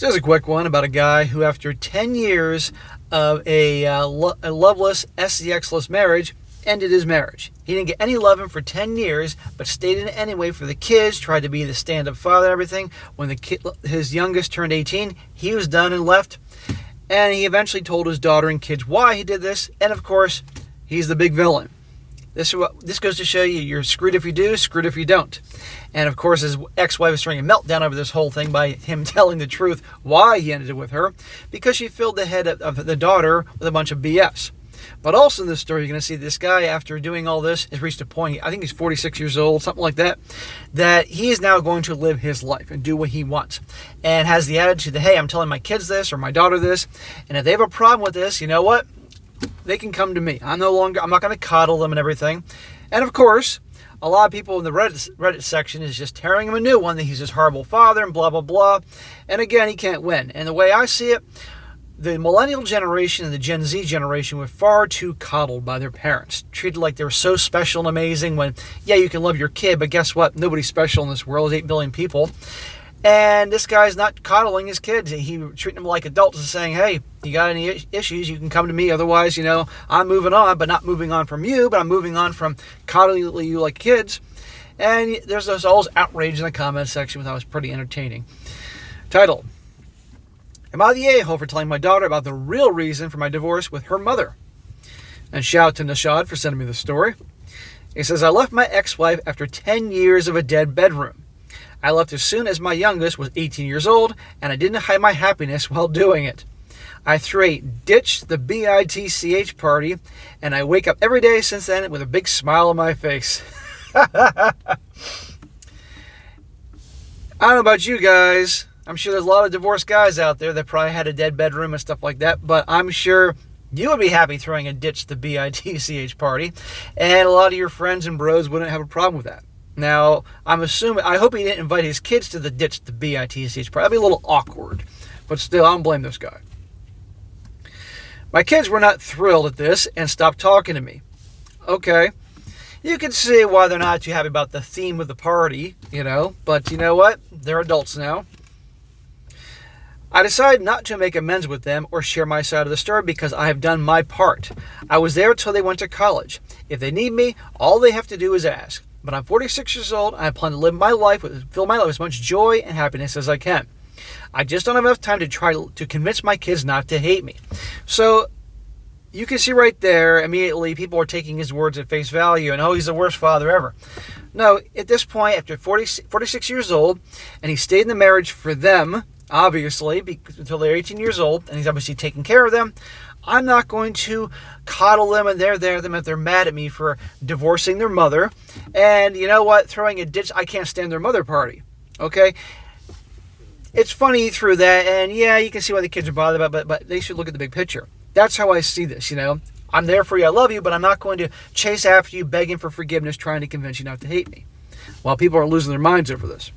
So here's a quick one about a guy who, after 10 years of a loveless, SEX-less marriage, ended his marriage. He didn't get any loving for 10 years, but stayed in it anyway for the kids, tried to be the stand-up father and everything. When his youngest turned 18, he was done and left. And he eventually told his daughter and kids why he did this. And of course, he's the big villain. This goes to show you you're screwed if you do, screwed if you don't. And of course, his ex-wife is throwing a meltdown over this whole thing by him telling the truth why he ended it with her, because she filled the head of the daughter with a bunch of BS. But also in this story, you're going to see this guy, after doing all this, has reached a point, I think he's 46 years old, something like that, that he is now going to live his life and do what he wants. And has the attitude that, hey, I'm telling my kids this or my daughter this, and if they have a problem with this, you know what? They can come to me. I'm not going to coddle them and everything. And of course, a lot of people in the Reddit section is just tearing him a new one that he's this horrible father and blah, blah, blah. And again, he can't win. And the way I see it, the millennial generation and the Gen Z generation were far too coddled by their parents. Treated like they were so special and amazing when, yeah, you can love your kid, but guess what? Nobody's special in this world. There's 8 billion people. And this guy's not coddling his kids. He's treating them like adults and saying, hey, you got any issues, you can come to me. Otherwise, I'm moving on, but not moving on from you, but I'm moving on from coddling you like kids. And there's all this outrage in the comments section, which I was pretty entertaining. Title: Am I the a-hole for telling my daughter about the real reason for my divorce with her mother? And shout out to Nashad for sending me the story. He says, I left my ex-wife after 10 years of a dead bedroom. I left as soon as my youngest was 18 years old, and I didn't hide my happiness while doing it. I threw a ditch the BITCH party, and I wake up every day since then with a big smile on my face. I don't know about you guys. I'm sure there's a lot of divorced guys out there that probably had a dead bedroom and stuff like that, but I'm sure you would be happy throwing a ditch the BITCH party, and a lot of your friends and bros wouldn't have a problem with that. Now, I hope he didn't invite his kids to the ditch the BITCH party. That'd be a little awkward, but still, I don't blame this guy. My kids were not thrilled at this and stopped talking to me. Okay, you can see why they're not too happy about the theme of the party, but you know what? They're adults now. I decided not to make amends with them or share my side of the story because I have done my part. I was there till they went to college. If they need me, all they have to do is ask. But I'm 46 years old, and I plan to live my life fill my life with as much joy and happiness as I can. I just don't have enough time to try to convince my kids not to hate me. So you can see right there, immediately, people are taking his words at face value, and he's the worst father ever. No, at this point, after 46 years old, and he stayed in the marriage for them, obviously, until they're 18 years old, and he's obviously taking care of them, I'm not going to coddle them and they're them if they're mad at me for divorcing their mother. And you know what? Throwing a ditch, I can't stand their mother party. Okay? It's funny through that, and yeah, you can see why the kids are bothered about it, but they should look at the big picture. That's how I see this, I'm there for you, I love you, but I'm not going to chase after you, begging for forgiveness, trying to convince you not to hate me. While people are losing their minds over this.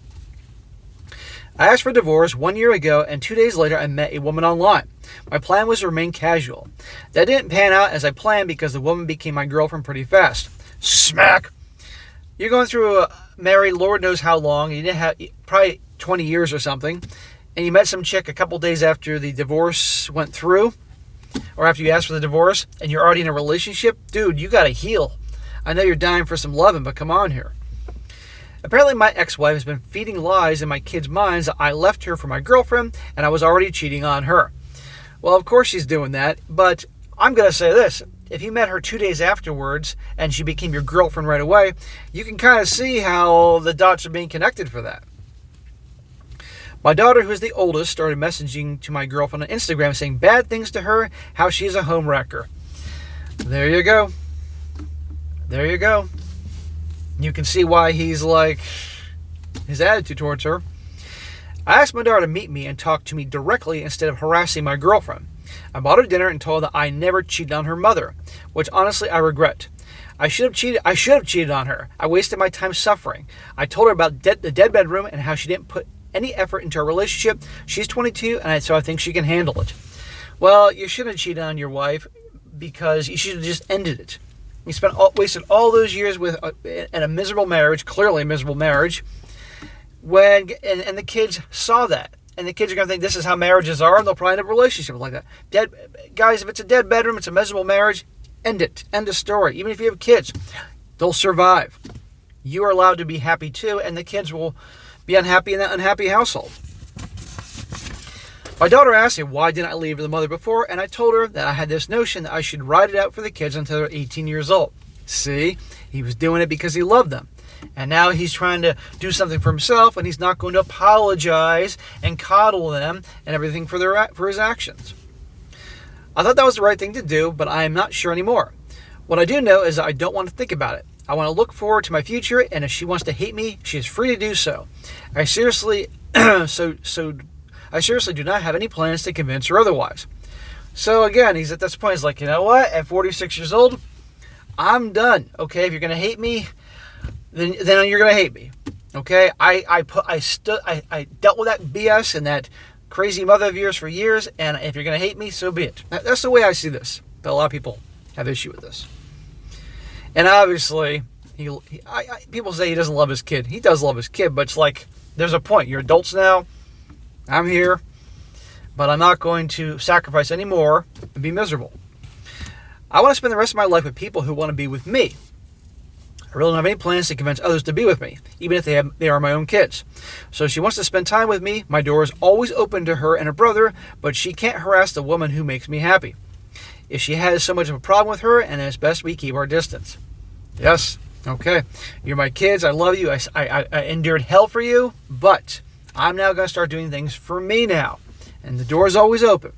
I asked for divorce 1 year ago, and 2 days later I met a woman online. My plan was to remain casual. That didn't pan out as I planned because the woman became my girlfriend pretty fast. Smack! You're going through a married Lord knows how long, you didn't have probably 20 years or something, and you met some chick a couple days after the divorce went through, or after you asked for the divorce, and you're already in a relationship. Dude, you gotta heal. I know you're dying for some loving, but come on here. Apparently my ex-wife has been feeding lies in my kids' minds that I left her for my girlfriend and I was already cheating on her. Well, of course she's doing that, but I'm going to say this. If you met her 2 days afterwards and she became your girlfriend right away, you can kind of see how the dots are being connected for that. My daughter, who is the oldest, started messaging to my girlfriend on Instagram saying bad things to her, how she's a homewrecker. There you go. There you go. You can see why he's like, his attitude towards her. I asked my daughter to meet me and talk to me directly instead of harassing my girlfriend. I bought her dinner and told her that I never cheated on her mother, which honestly I regret. I should have cheated on her. I wasted my time suffering. I told her about the dead bedroom and how she didn't put any effort into our relationship. She's 22, so I think she can handle it. Well, you shouldn't have cheated on your wife because you should have just ended it. You wasted all those years in a miserable marriage, clearly a miserable marriage, and the kids saw that. and the kids are going to think this is how marriages are, and they'll probably end up in a relationship like that. Guys, if it's a dead bedroom, it's a miserable marriage, end it. End of story. Even if you have kids, they'll survive. You are allowed to be happy too, and the kids will be unhappy in that unhappy household. My daughter asked me why didn't I leave the mother before, and I told her that I had this notion that I should ride it out for the kids until they're 18 years old. See, he was doing it because he loved them. And now he's trying to do something for himself, and he's not going to apologize and coddle them and everything for his actions. I thought that was the right thing to do, but I am not sure anymore. What I do know is that I don't want to think about it. I want to look forward to my future, and if she wants to hate me, she is free to do so. I seriously do not have any plans to convince her otherwise. So again, he's at this point. He's like, you know what? At 46 years old, I'm done. Okay, if you're gonna hate me, then you're gonna hate me. Okay, I dealt with that BS and that crazy mother of yours for years, and if you're gonna hate me, so be it. That's the way I see this. But a lot of people have issue with this. And obviously, people say he doesn't love his kid. He does love his kid, but it's like there's a point. You're adults now. I'm here, but I'm not going to sacrifice any more and be miserable. I want to spend the rest of my life with people who want to be with me. I really don't have any plans to convince others to be with me, even if they are my own kids. So if she wants to spend time with me, my door is always open to her and her brother, but she can't harass the woman who makes me happy. If she has so much of a problem with her, and it's best we keep our distance. Yes, okay. You're my kids. I love you. I endured hell for you, but I'm now going to start doing things for me now. And the door is always open.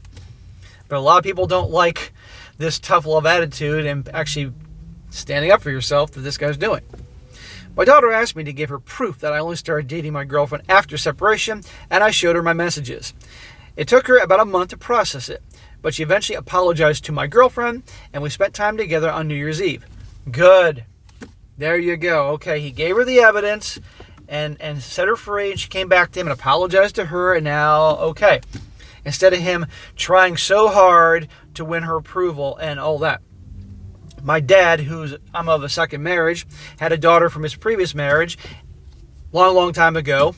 But a lot of people don't like this tough love attitude and actually standing up for yourself that this guy's doing. My daughter asked me to give her proof that I only started dating my girlfriend after separation, and I showed her my messages. It took her about a month to process it, but she eventually apologized to my girlfriend, and we spent time together on New Year's Eve. Good. There you go. Okay, he gave her the evidence and set her free, and she came back to him and apologized to her, and now, okay. Instead of him trying so hard to win her approval and all that. My dad, I'm of a second marriage, had a daughter from his previous marriage long time ago,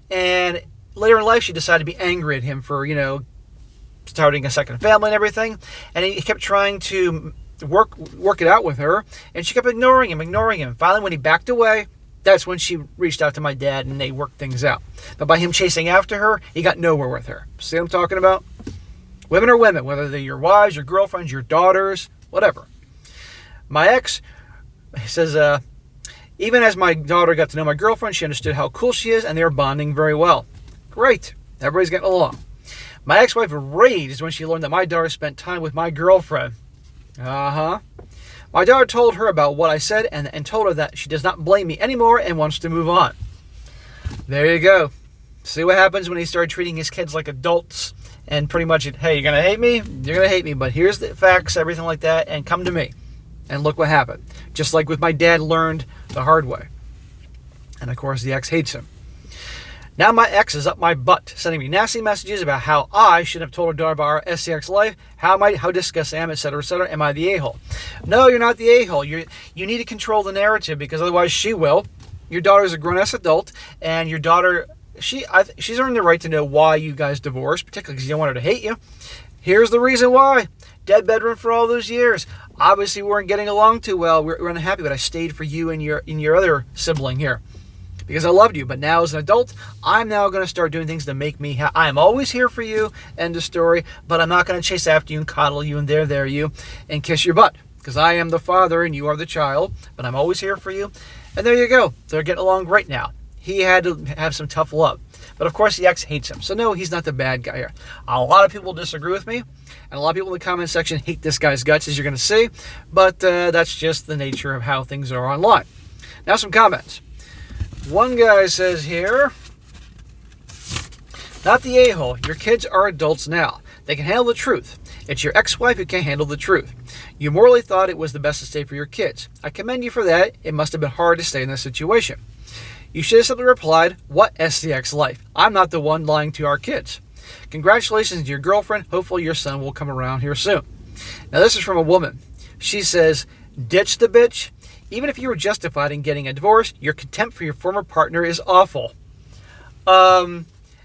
and later in life she decided to be angry at him for, starting a second family and everything, and he kept trying to work it out with her, and she kept ignoring him. Finally, when he backed away, that's when she reached out to my dad and they worked things out. But by him chasing after her, he got nowhere with her. See what I'm talking about? Women are women, whether they're your wives, your girlfriends, your daughters, whatever. My ex says, even as my daughter got to know my girlfriend, she understood how cool she is, and they were bonding very well. Great. Everybody's getting along. My ex-wife raged when she learned that my daughter spent time with my girlfriend. My daughter told her about what I said and told her that she does not blame me anymore and wants to move on. There you go. See what happens when he started treating his kids like adults and pretty much, hey, you're going to hate me? You're going to hate me, but here's the facts, everything like that, and come to me. And look what happened. Just like with my dad learned the hard way. And of course, the ex hates him. Now my ex is up my butt, sending me nasty messages about how I should have told her daughter about our SCX life, how disgusting I am, etc., etc. Am I the a-hole? No, you're not the a-hole. You need to control the narrative, because otherwise she will. Your daughter's a grown-ass adult, and your daughter, she's earned the right to know why you guys divorced, particularly because you don't want her to hate you. Here's the reason why. Dead bedroom for all those years. Obviously, we weren't getting along too well. We're unhappy, but I stayed for you and your other sibling here. Because I loved you, but now as an adult, I'm now going to start doing things to make me happy. I'm always here for you, end of story, but I'm not going to chase after you and coddle you and there you and kiss your butt. Because I am the father and you are the child, but I'm always here for you. And there you go. They're getting along great now. He had to have some tough love. But of course, the ex hates him. So no, he's not the bad guy here. A lot of people disagree with me, and a lot of people in the comment section hate this guy's guts, as you're going to see. But that's just the nature of how things are online. Now some comments. One guy says here, not the a-hole. Your kids are adults now. They can handle the truth. It's your ex-wife who can't handle the truth. You morally thought it was the best to stay for your kids. I commend you for that. It must have been hard to stay in this situation. You should have simply replied, what SCX life? I'm not the one lying to our kids. Congratulations to your girlfriend. Hopefully your son will come around here soon. Now this is from a woman. She says, ditch the bitch. Even if you were justified in getting a divorce, your contempt for your former partner is awful.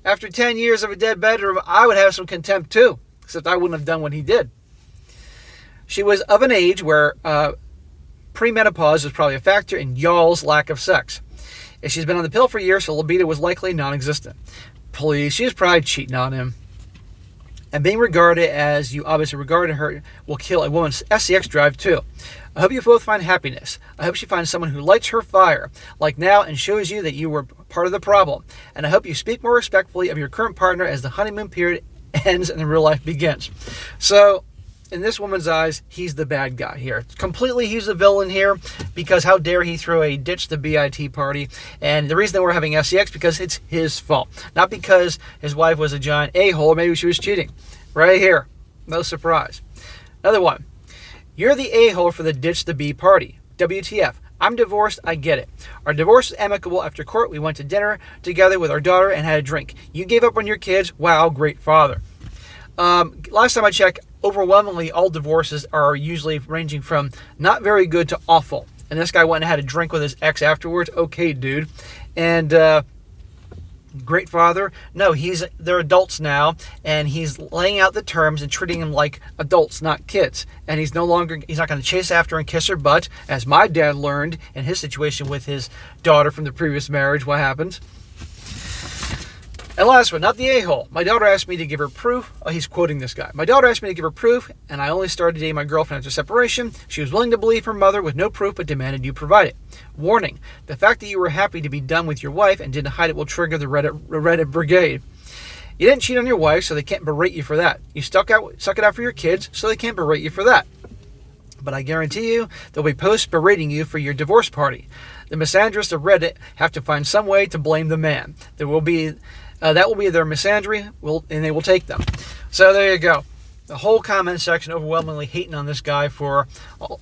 After 10 years of a dead bedroom, I would have some contempt too, except I wouldn't have done what he did. She was of an age where premenopause was probably a factor in y'all's lack of sex. If she's been on the pill for years, her libido was likely non-existent. Please, she was probably cheating on him. And being regarded as you obviously regarded her will kill a woman's SEX drive too. I hope you both find happiness. I hope she finds someone who lights her fire, like now, and shows you that you were part of the problem. And I hope you speak more respectfully of your current partner as the honeymoon period ends and the real life begins. So, in this woman's eyes, he's the bad guy here. Completely, he's the villain here, because how dare he throw a ditch the BIT party. And the reason that we're having SEX, because it's his fault. Not because his wife was a giant a-hole, maybe she was cheating. Right here. No surprise. Another one. You're the a-hole for the ditch the B party. WTF. I'm divorced, I get it. Our divorce was amicable after court. We went to dinner together with our daughter and had a drink. You gave up on your kids. Wow, great father. Last time I checked, overwhelmingly all divorces are usually ranging from not very good to awful. And this guy went and had a drink with his ex afterwards. Okay, dude. And great father? No, they're adults now, and he's laying out the terms and treating them like adults, not kids. And he's not going to chase after her and kiss her butt, as my dad learned in his situation with his daughter from the previous marriage. What happened? And last one, not the a-hole. My daughter asked me to give her proof. Oh, he's quoting this guy. My daughter asked me to give her proof, and I only started dating my girlfriend after separation. She was willing to believe her mother with no proof, but demanded you provide it. Warning, the fact that you were happy to be done with your wife and didn't hide it will trigger the Reddit brigade. You didn't cheat on your wife, so they can't berate you for that. You suck it out for your kids, so they can't berate you for that. But I guarantee you, there'll be posts berating you for your divorce party. The misandrists of Reddit have to find some way to blame the man. That will be their misandry, and they will take them. So there you go. The whole comment section overwhelmingly hating on this guy for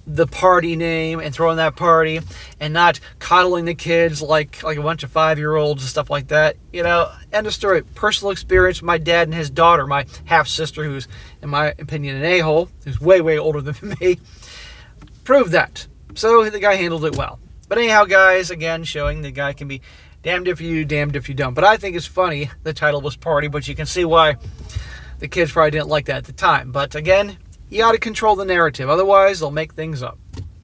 the party name and throwing that party and not coddling the kids like a bunch of 5-year-olds and stuff like that. You know, end of story. Personal experience, my dad and his daughter, my half-sister, who's, in my opinion, an a-hole, who's way, way older than me, proved that. So the guy handled it well. But anyhow, guys, again, showing the guy can be damned if you do, damned if you don't. But I think it's funny, the title was Party, but you can see why the kids probably didn't like that at the time. But again, you got to control the narrative. Otherwise, they'll make things up.